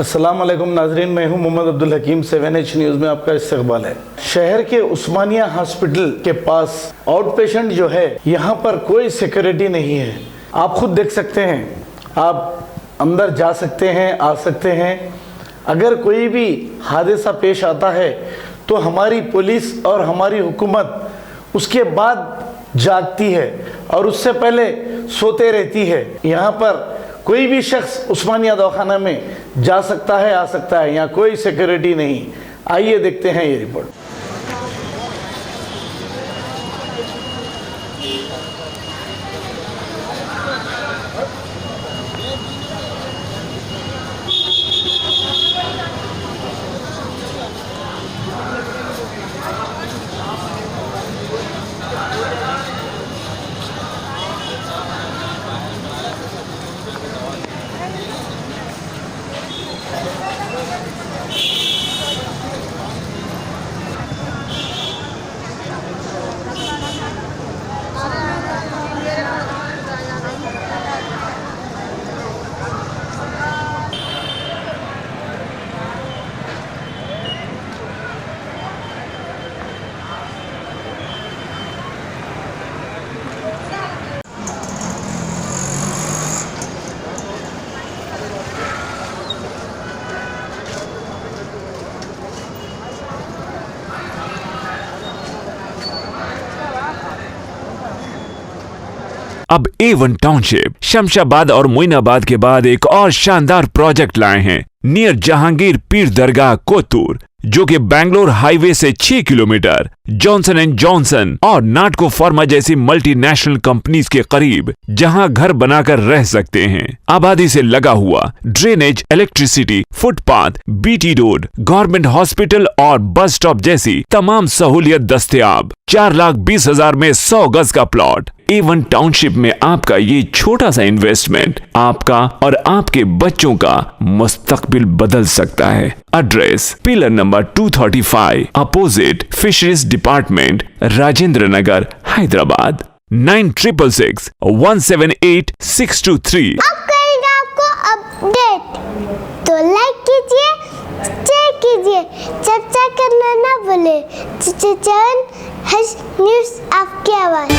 अस्सलाम वालेकुम नाजरीन, मैं हूं मोहम्मद अब्दुल हकीम। 7H न्यूज़ में आपका इस्तकबाल है। शहर के उस्मानिया हॉस्पिटल के पास आउट पेशेंट जो है, यहाँ पर कोई सिक्योरिटी नहीं है। आप खुद देख सकते हैं, आप अंदर जा सकते हैं, आ सकते हैं। अगर कोई भी हादसा पेश आता है तो हमारी पुलिस और हमारी हुकूमत उसके बाद जागती है और उससे पहले सोते रहती है। यहाँ पर कोई भी शख्स उस्मानिया दवाखाना में जा सकता है, आ सकता है। यहाँ कोई सिक्योरिटी नहीं। आइए देखते हैं ये रिपोर्ट। अब A1 टाउनशिप शमशाबाद और मोइनाबाद के बाद एक और शानदार प्रोजेक्ट लाए हैं नियर जहांगीर पीर दरगाह कोतूर, जो कि बैंगलोर हाईवे से 6 किलोमीटर जॉनसन एंड जॉनसन और नाटको फार्मा जैसी मल्टीनेशनल कंपनीज के करीब, जहां घर बनाकर रह सकते हैं। आबादी से लगा हुआ, drainage, electricity, footpath, BT road, government hospital और बस स्टॉप जैसी तमाम सहूलियत दस्तयाब। 4,20,000 में 100 गज का प्लॉट। A1 टाउनशिप में आपका ये छोटा सा इन्वेस्टमेंट आपका और आपके बच्चों का मुस्तकबिल बदल सकता है। Address pillar number 235 opposite fisheries department, Rajendra Nagar, Hyderabad. 9666178623। अब करेगा आपको अपडेट, तो लाइक कीजिए, शेयर कीजिए, सब्सक्राइब करना ना भूले। 7H न्यूज़ आपकी आवाज़।